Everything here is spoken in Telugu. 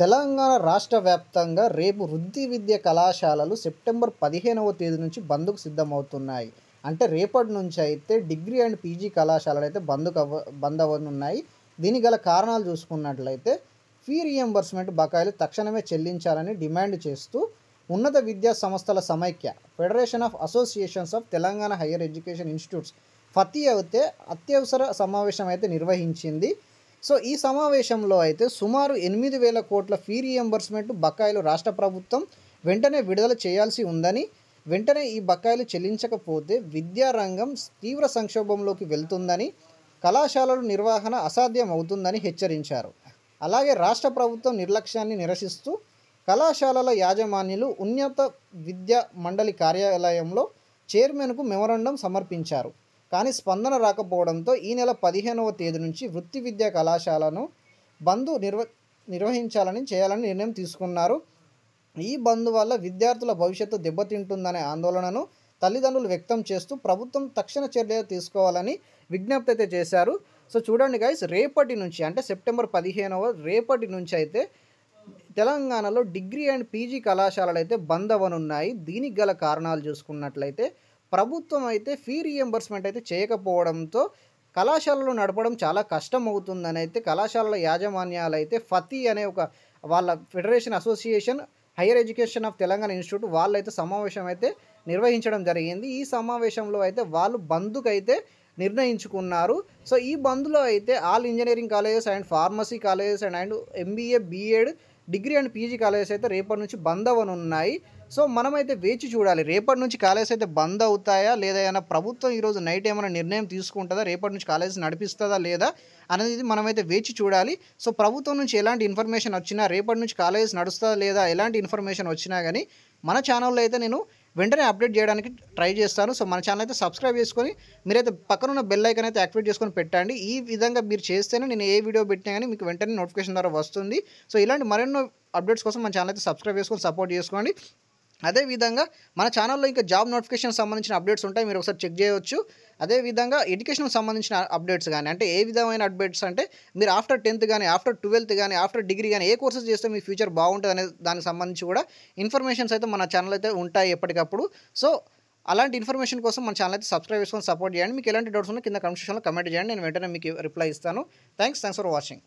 తెలంగాణ రాష్ట్ర వ్యాప్తంగా రేపు వృత్తి విద్య కళాశాలలు సెప్టెంబర్ 15వ తేదీ నుంచి బంద్‌కు సిద్ధమవుతున్నాయి. అంటే రేపటి నుంచి అయితే డిగ్రీ అండ్ పీజీ కళాశాలలు అయితే బంద్ అవ్వనున్నాయి. దీనికి గల కారణాలు చూసుకున్నట్లయితే ఫీ రీయింబర్స్‌మెంట్ బకాయిలు తక్షణమే చెల్లించాలని డిమాండ్ చేస్తూ ఉన్నత విద్యా సంస్థల సమైక్య federation of associations of Telangana higher education institutes ఫతీ అయితే అత్యవసర సమావేశం అయితే నిర్వహించింది. సో ఈ సమావేశంలో అయితే సుమారు 8,000 కోట్ల ఫీ రీయింబర్స్‌మెంట్ బకాయిలు రాష్ట్ర ప్రభుత్వం వెంటనే విడుదల చేయాల్సి ఉందని, వెంటనే ఈ బకాయిలు చెల్లించకపోతే విద్యారంగం తీవ్ర సంక్షోభంలోకి వెళ్తుందని, కళాశాలల నిర్వహణ అసాధ్యం అవుతుందని హెచ్చరించారు. అలాగే రాష్ట్ర ప్రభుత్వం నిర్లక్ష్యాన్ని నిరసిస్తూ కళాశాలల యాజమాన్యులు ఉన్నత విద్యా మండలి కార్యాలయంలో చైర్మన్‌కు మెమోరాండం సమర్పించారు. కానీ స్పందన రాకపోవడంతో ఈ నెల 15వ తేదీ నుంచి వృత్తి విద్యా కళాశాలను బంద్ చేయాలని నిర్ణయం తీసుకున్నారు. ఈ బంద్ వల్ల విద్యార్థుల భవిష్యత్తు దెబ్బతింటుందనే ఆందోళనను తల్లిదండ్రులు వ్యక్తం చేస్తూ ప్రభుత్వం తక్షణ చర్యలు తీసుకోవాలని విజ్ఞప్తి అయితే చేశారు. సో చూడండి గైస్, రేపటి నుంచి అంటే సెప్టెంబర్ 15వ రేపటి నుంచి అయితే తెలంగాణలో డిగ్రీ అండ్ పీజీ కళాశాలలు అయితే బంద్ అవ్వనున్నాయి. దీనికి గల కారణాలు చూసుకున్నట్లయితే ప్రభుత్వం అయితే ఫీ రీయింబర్స్‌మెంట్ అయితే చేయకపోవడంతో కళాశాలలు నడపడం చాలా కష్టం అవుతుందని అయితే కళాశాలల యాజమాన్యాలు అయితే ఫతీ అనే ఒక వాళ్ళ federation association higher education of Telangana institute వాళ్ళైతే సమావేశం అయితే నిర్వహించడం జరిగింది. ఈ సమావేశంలో అయితే వాళ్ళు బంద్‌కు అయితే నిర్ణయించుకున్నారు. సో ఈ బంద్‌లో అయితే all engineering colleges and pharmacy colleges and MBA, BEd, degree and PG colleges అయితే రేపటి నుంచి బంద్ అవ్వనున్నాయి. సో మనమైతే వేచి చూడాలి, రేపటి నుంచి కాలేజెస్ అయితే బంద్ అవుతాయా లేదా, ఏమైనా ప్రభుత్వం ఈరోజు నైట్ ఏమైనా నిర్ణయం తీసుకుంటుందా, రేపటి నుంచి కాలేజెస్ నడిపిస్తుందా లేదా అనేది మనమైతే వేచి చూడాలి. సో ప్రభుత్వం నుంచి ఎలాంటి ఇన్ఫర్మేషన్ వచ్చినా, రేపటి నుంచి కాలేజెస్ నడుస్తుందా లేదా ఎలాంటి ఇన్ఫర్మేషన్ వచ్చినా కానీ మన ఛానల్లో అయితే నేను వెంటనే అప్డేట్ చేయడానికి ట్రై చేస్తాను. సో మన ఛానల్ అయితే సబ్స్క్రైబ్ చేసుకొని మీరైతే పక్కనున్న బెల్ ఐకాన్ అయితే యాక్టివేట్ చేసుకొని పెట్టండి. ఈ విధంగా మీరు చేస్తేనే నేను ఏ వీడియో పెట్టినా కానీ మీకు వెంటనే నోటిఫికేషన్ ద్వారా వస్తుంది. సో ఇలాంటి మరెన్నో అప్డేట్స్ కోసం మన ఛానల్ అయితే సబ్స్క్రైబ్ చేసుకొని సపోర్ట్ చేసుకోండి. అదేవిధంగా మన ఛానల్లో ఇంకా జాబ్ నోటిఫికేషన్ సంబంధించిన అప్డేట్స్ ఉంటాయి, మీరు ఒకసారి చెక్ చేయవచ్చు. అదేవిధంగా ఎడ్యుకేషన్కి సంబంధించిన అప్డేట్స్ కానీ, అంటే ఏ విధమైన అప్డేట్స్ అంటే మీరు ఆఫ్టర్ 10th కానీ, ఆఫ్టర్ 12th కానీ, ఆఫ్టర్ డిగ్రీ కానీ ఏ కోర్సెస్ చేస్తే మీ ఫ్యూచర్ బాగుంటుంది అనే దానికి సంబంధించి కూడా ఇన్ఫర్మేషన్స్ అయితే మన ఛానల్ అయితే ఉంటాయి ఎప్పటికప్పుడు. సో అలాంటి ఇన్ఫర్మేషన్ కోసం మన ఛానల్ అయితే సబ్స్క్రైబ్ చేసుకొని సపోర్ట్ చేయండి. మీకు ఎలాంటి డౌట్స్ ఉన్నా కింద కామెంట్ సెక్షన్లో కమెంట్ చేయండి, నేను వెంటనే మీకు రిప్లై ఇస్తాను. Thanks for watching.